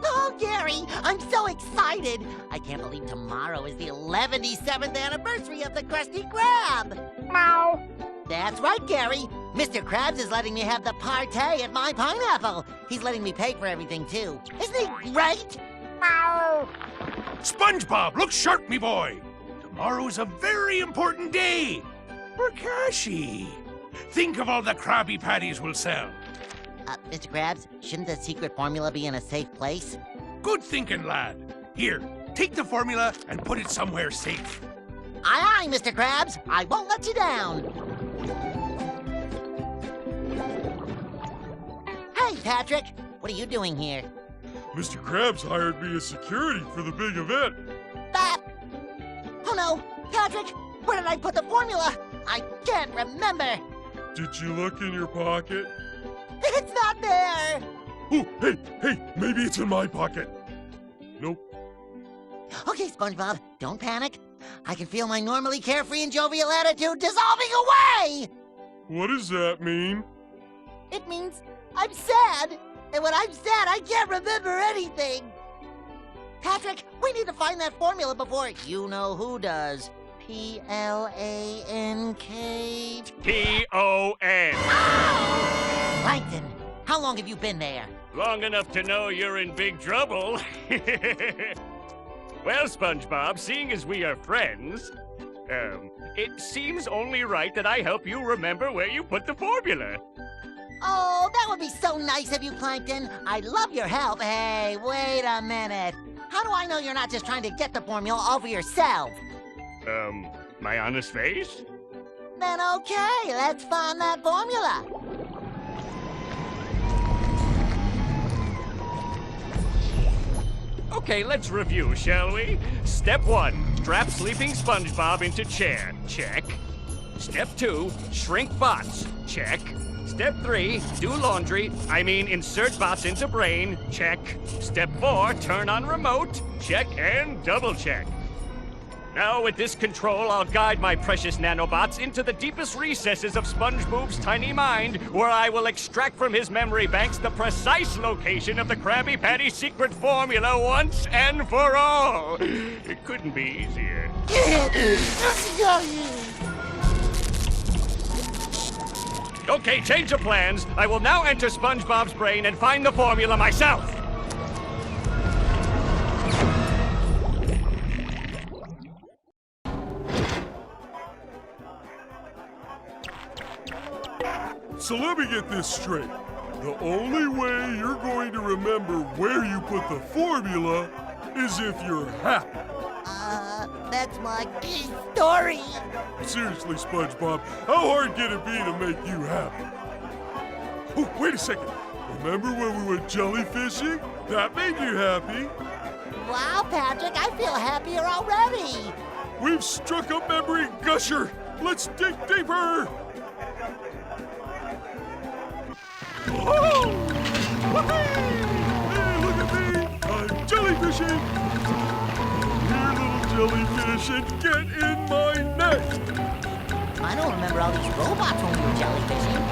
Oh, Gary, I'm so excited. I can't believe tomorrow is the 117th anniversary of the Krusty Krab. Meow. That's right, Gary. Mr. Krabs is letting me have the party at my pineapple. He's letting me pay for everything, too. Isn't he great? Meow. SpongeBob, look sharp, me boy. Tomorrow's a very important day for Cashy. Think of all the Krabby Patties we'll sell. Mr. Krabs, shouldn't the secret formula be in a safe place? Good thinking, lad. Here, take the formula and put it somewhere safe. Aye, aye, Mr. Krabs. I won't let you down. Hey, Patrick. What are you doing here? Mr. Krabs hired me as security for the big event. Oh no! Patrick! Where did I put the formula? I can't remember! Did you look in your pocket? It's not there! Oh, hey, maybe it's in my pocket. Nope. Okay, SpongeBob, don't panic. I can feel my normally carefree and jovial attitude dissolving away! What does that mean? It means I'm sad, and when I'm sad, I can't remember anything. Patrick, we need to find that formula before you-know-who does. P-L-A-N-K... P-O-N. Plankton, how long have you been there? Long enough to know you're in big trouble. Well, SpongeBob, seeing as we are friends, it seems only right that I help you remember where you put the formula. Oh, that would be so nice of you, Plankton. I'd love your help. Hey, wait a minute. How do I know you're not just trying to get the formula all for yourself? My honest face? Then okay, let's find that formula. Okay, let's review, shall we? Step 1, strap sleeping SpongeBob into chair. Check. Step 2, shrink bots. Check. Step 3, do laundry. Insert bots into brain. Check. Step 4, turn on remote. Check and double check. Now, with this control, I'll guide my precious nanobots into the deepest recesses of SpongeBob's tiny mind, where I will extract from his memory banks the precise location of the Krabby Patty secret formula once and for all. It couldn't be easier. Okay, change of plans. I will now enter SpongeBob's brain and find the formula myself. So let me get this straight. The only way you're going to remember where you put the formula is if you're happy. That's my key story. Seriously, SpongeBob, how hard can it be to make you happy? Oh, wait a second. Remember when we went jellyfishing? That made you happy. Wow, Patrick, I feel happier already. We've struck a memory gusher. Let's dig deeper. Oh! Hey, look at me! I'm jellyfishing! Here, little jellyfish, and get in my net! I don't remember all these robots when we were jellyfishing.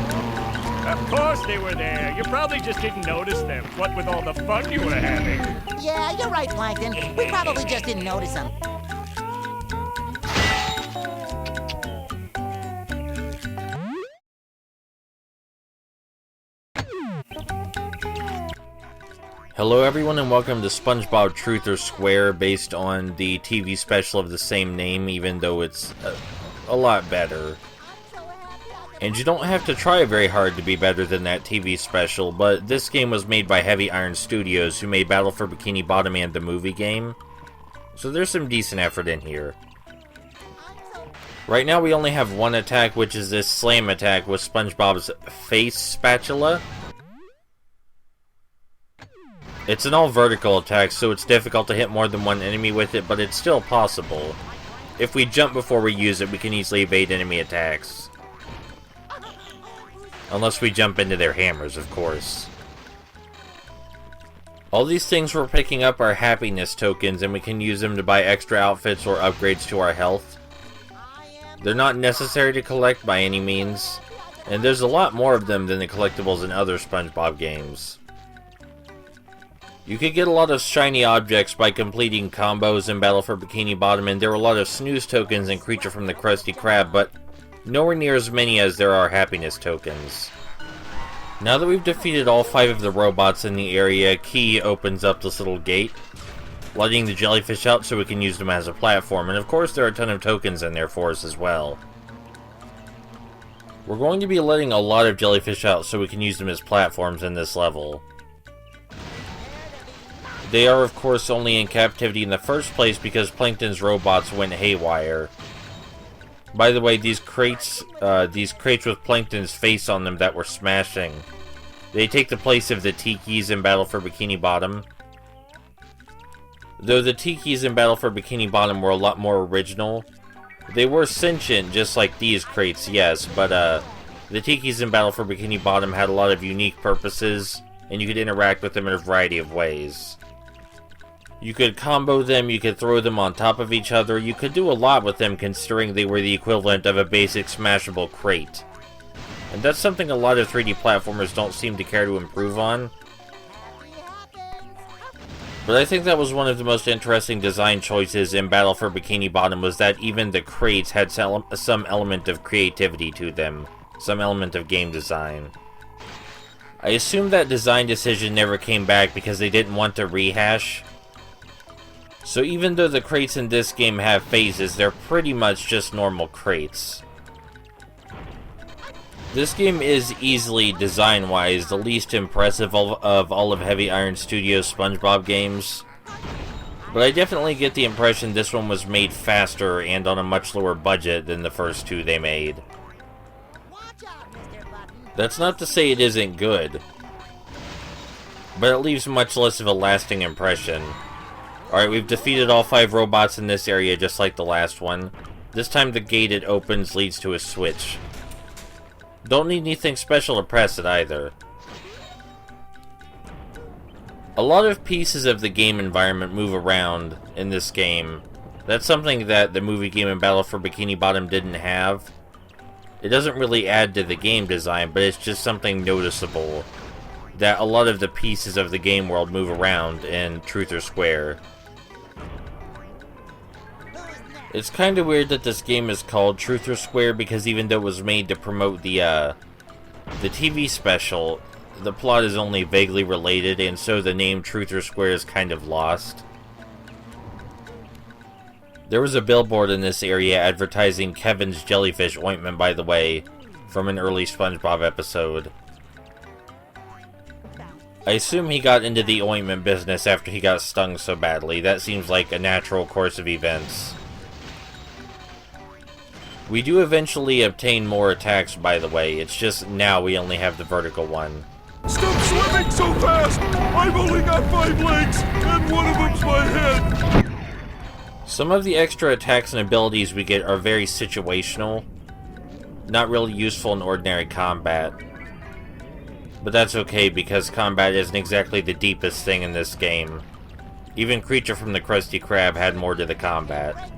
Of course they were there. You probably just didn't notice them, what with all the fun you were having. Yeah, you're right, Plankton. We probably just didn't notice them. Hello everyone and welcome to SpongeBob Truth or Square, based on the TV special of the same name, even though it's a lot better. And you don't have to try very hard to be better than that TV special, but this game was made by Heavy Iron Studios, who made Battle for Bikini Bottom and the movie game. So there's some decent effort in here. Right now we only have one attack, which is this slam attack with SpongeBob's face spatula. It's an all-vertical attack, so it's difficult to hit more than one enemy with it, but it's still possible. If we jump before we use it, we can easily evade enemy attacks. Unless we jump into their hammers, of course. All these things we're picking up are happiness tokens, and we can use them to buy extra outfits or upgrades to our health. They're not necessary to collect by any means. And there's a lot more of them than the collectibles in other SpongeBob games. You could get a lot of shiny objects by completing combos in Battle for Bikini Bottom, and there were a lot of snooze tokens in Creature from the Krusty Krab, but nowhere near as many as there are happiness tokens. Now that we've defeated all 5 of the robots in the area, Key opens up this little gate, letting the jellyfish out so we can use them as a platform, and of course there are a ton of tokens in there for us as well. We're going to be letting a lot of jellyfish out so we can use them as platforms in this level. They are of course only in captivity in the first place because Plankton's robots went haywire. By the way, these crates with Plankton's face on them that we're smashing, they take the place of the Tikis in Battle for Bikini Bottom. Though the Tikis in Battle for Bikini Bottom were a lot more original, they were sentient just like these crates, yes, but the Tikis in Battle for Bikini Bottom had a lot of unique purposes, and you could interact with them in a variety of ways. You could combo them, you could throw them on top of each other, you could do a lot with them considering they were the equivalent of a basic smashable crate. And that's something a lot of 3D platformers don't seem to care to improve on. But I think that was one of the most interesting design choices in Battle for Bikini Bottom, was that even the crates had some element of creativity to them, some element of game design. I assume that design decision never came back because they didn't want to rehash. So even though the crates in this game have phases, they're pretty much just normal crates. This game is easily, design-wise, the least impressive of all of Heavy Iron Studios' SpongeBob games. But I definitely get the impression this one was made faster and on a much lower budget than the first 2 they made. That's not to say it isn't good, but it leaves much less of a lasting impression. Alright, we've defeated all 5 robots in this area just like the last one. This time the gate it opens leads to a switch. Don't need anything special to press it either. A lot of pieces of the game environment move around in this game. That's something that the movie game in Battle for Bikini Bottom didn't have. It doesn't really add to the game design, but it's just something noticeable, that a lot of the pieces of the game world move around in Truth or Square. It's kind of weird that this game is called Truth or Square because even though it was made to promote the TV special, the plot is only vaguely related, and so the name Truth or Square is kind of lost. There was a billboard in this area advertising Kevin's jellyfish ointment, by the way, from an early SpongeBob episode. I assume he got into the ointment business after he got stung so badly. That seems like a natural course of events. We do eventually obtain more attacks, by the way. It's just now we only have the vertical one. Stop swimming so fast! I've only got 5 legs, and one of them's my head! Some of the extra attacks and abilities we get are very situational, not really useful in ordinary combat. But that's okay, because combat isn't exactly the deepest thing in this game. Even Creature from the Krusty Krab had more to the combat.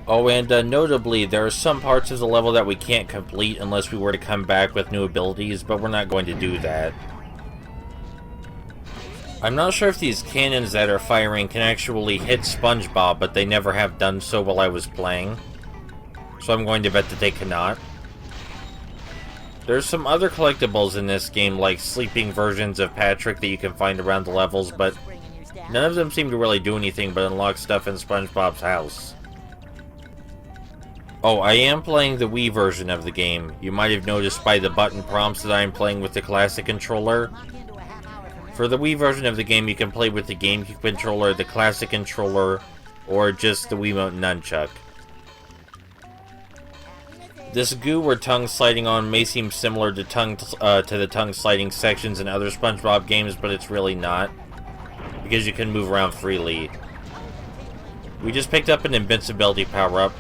Oh, and notably, there are some parts of the level that we can't complete unless we were to come back with new abilities, but we're not going to do that. I'm not sure if these cannons that are firing can actually hit SpongeBob, but they never have done so while I was playing. So I'm going to bet that they cannot. There's some other collectibles in this game, like sleeping versions of Patrick that you can find around the levels, but none of them seem to really do anything but unlock stuff in SpongeBob's house. Oh, I am playing the Wii version of the game. You might have noticed by the button prompts that I am playing with the classic controller. For the Wii version of the game, you can play with the GameCube controller, the classic controller, or just the Wiimote nunchuck. This goo we're tongue sliding on may seem similar to the tongue sliding sections in other SpongeBob games, but it's really not, because you can move around freely. We just picked up an invincibility power-up.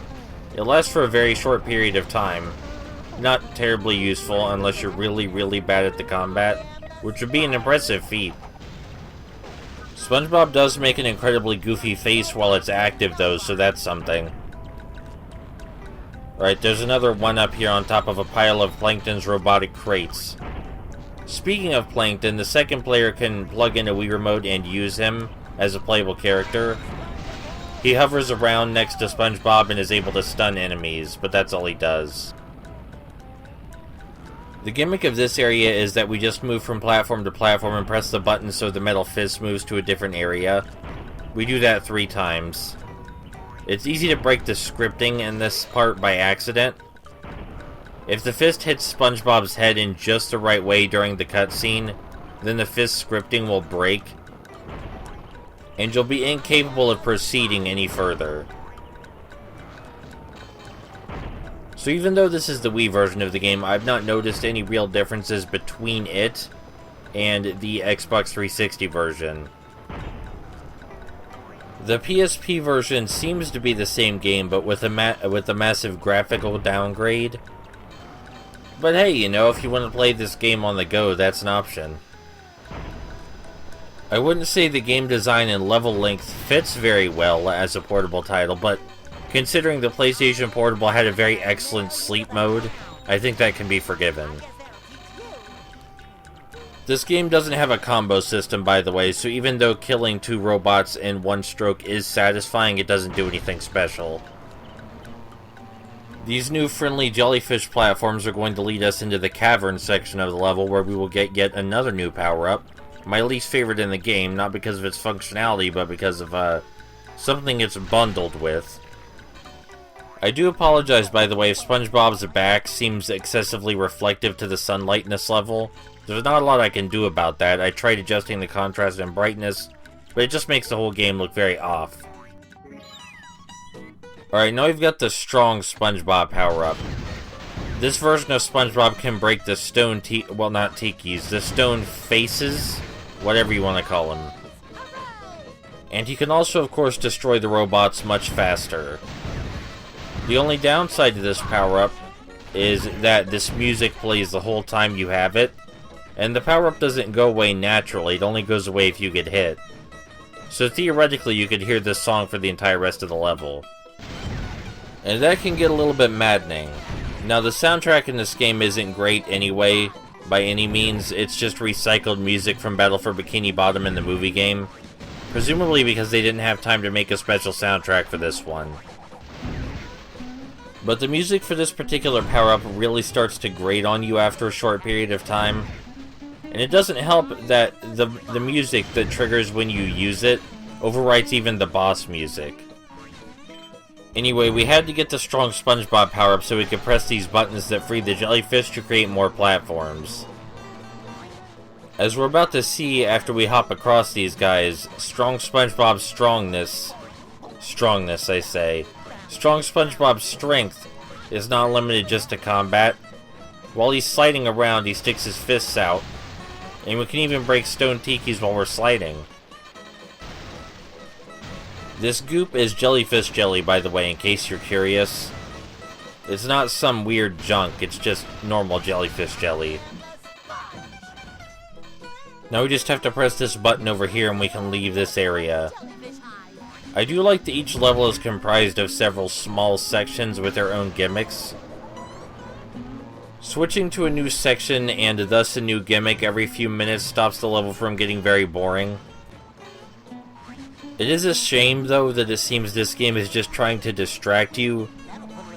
It lasts for a very short period of time. Not terribly useful unless you're really, really bad at the combat, which would be an impressive feat. SpongeBob does make an incredibly goofy face while it's active though, so that's something. Right, there's another one up here on top of a pile of Plankton's robotic crates. Speaking of Plankton, the second player can plug in a Wii Remote and use him as a playable character. He hovers around next to SpongeBob and is able to stun enemies, but that's all he does. The gimmick of this area is that we just move from platform to platform and press the button so the metal fist moves to a different area. We do that 3 times. It's easy to break the scripting in this part by accident. If the fist hits SpongeBob's head in just the right way during the cutscene, then the fist scripting will break, and you'll be incapable of proceeding any further. So even though this is the Wii version of the game, I've not noticed any real differences between it and the Xbox 360 version. The PSP version seems to be the same game, but with a massive graphical downgrade. But hey, you know, if you want to play this game on the go, that's an option. I wouldn't say the game design and level length fits very well as a portable title, but considering the PlayStation Portable had a very excellent sleep mode, I think that can be forgiven. This game doesn't have a combo system, by the way, so even though killing 2 robots in one stroke is satisfying, it doesn't do anything special. These new friendly jellyfish platforms are going to lead us into the cavern section of the level, where we will get yet another new power-up. My least favorite in the game, not because of its functionality, but because of something it's bundled with. I do apologize, by the way, if SpongeBob's back seems excessively reflective to the sunlight in this level. There's not a lot I can do about that. I tried adjusting the contrast and brightness, but it just makes the whole game look very off. Alright, now we've got the strong SpongeBob power-up. This version of SpongeBob can break the stone well, not tikis, the stone faces, whatever you want to call them. And he can also, of course, destroy the robots much faster. The only downside to this power-up is that this music plays the whole time you have it, and the power-up doesn't go away naturally, it only goes away if you get hit. So theoretically, you could hear this song for the entire rest of the level. And that can get a little bit maddening. Now, the soundtrack in this game isn't great anyway, by any means. It's just recycled music from Battle for Bikini Bottom in the movie game. Presumably because they didn't have time to make a special soundtrack for this one. But the music for this particular power-up really starts to grate on you after a short period of time. And it doesn't help that the music that triggers when you use it overwrites even the boss music. Anyway, we had to get the strong SpongeBob power-up so we could press these buttons that free the jellyfish to create more platforms. As we're about to see after we hop across these guys, strong SpongeBob's strongness I say, strong SpongeBob's strength is not limited just to combat. While he's sliding around, he sticks his fists out, and we can even break stone tikis while we're sliding. This goop is jellyfish jelly, by the way, in case you're curious. It's not some weird junk, it's just normal jellyfish jelly. Now we just have to press this button over here and we can leave this area. I do like that each level is comprised of several small sections with their own gimmicks. Switching to a new section and thus a new gimmick every few minutes stops the level from getting very boring. It is a shame, though, that it seems this game is just trying to distract you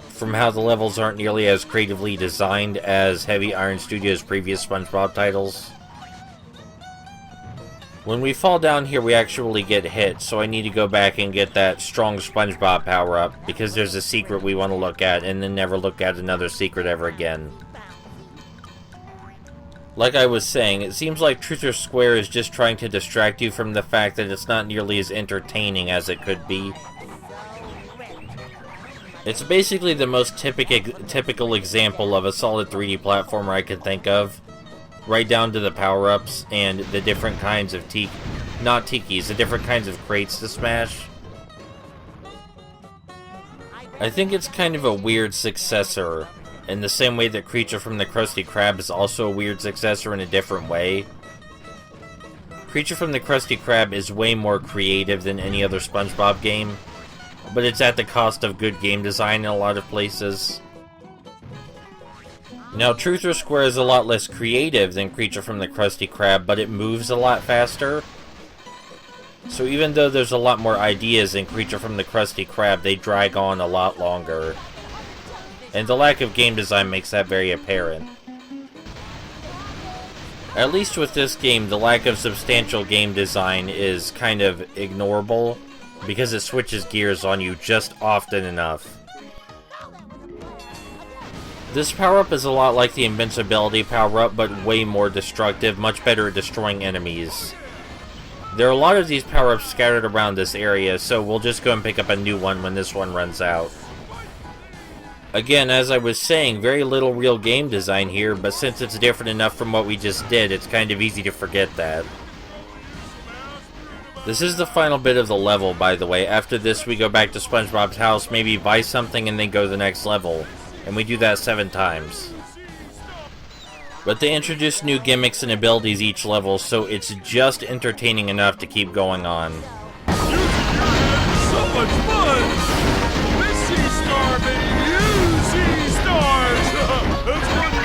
from how the levels aren't nearly as creatively designed as Heavy Iron Studios' previous SpongeBob titles. When we fall down here, we actually get hit, so I need to go back and get that strong SpongeBob power-up, because there's a secret we want to look at, and then never look at another secret ever again. Like I was saying, it seems like Truth or Square is just trying to distract you from the fact that it's not nearly as entertaining as it could be. It's basically the most typical example of a solid 3D platformer I could think of. Right down to the power-ups and the different kinds of the different kinds of crates to smash. I think it's kind of a weird successor, in the same way that Creature from the Krusty Krab is also a weird successor in a different way. Creature from the Krusty Krab is way more creative than any other SpongeBob game, but it's at the cost of good game design in a lot of places. Now, Truth or Square is a lot less creative than Creature from the Krusty Krab, but it moves a lot faster. So even though there's a lot more ideas in Creature from the Krusty Krab, they drag on a lot longer. And the lack of game design makes that very apparent. At least with this game, the lack of substantial game design is kind of ignorable, because it switches gears on you just often enough. This power-up is a lot like the invincibility power-up, but way more destructive, much better at destroying enemies. There are a lot of these power-ups scattered around this area, so we'll just go and pick up a new one when this one runs out. Again, as I was saying, very little real game design here, but since it's different enough from what we just did, it's kind of easy to forget that. This is the final bit of the level, by the way. After this, we go back to SpongeBob's house, maybe buy something, and then go to the next level. And we do that 7 times. But they introduce new gimmicks and abilities each level, so it's just entertaining enough to keep going on. So much fun! This sea star made you sea stars! That's funny!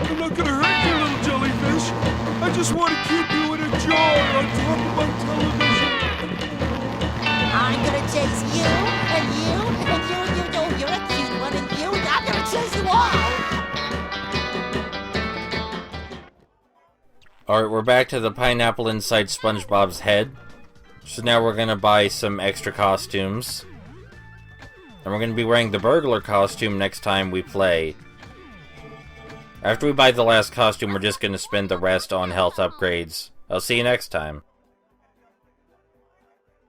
I'm not gonna hurt you, little jellyfish. I just want to keep you in a jar on top of my television. I'm gonna chase you, and you, and you, you're a cute one, and you, I'm gonna chase you all! Alright, we're back to the pineapple inside SpongeBob's head. So now we're gonna buy some extra costumes. And we're gonna be wearing the burglar costume next time we play. After we buy the last costume, we're just gonna spend the rest on health upgrades. I'll see you next time.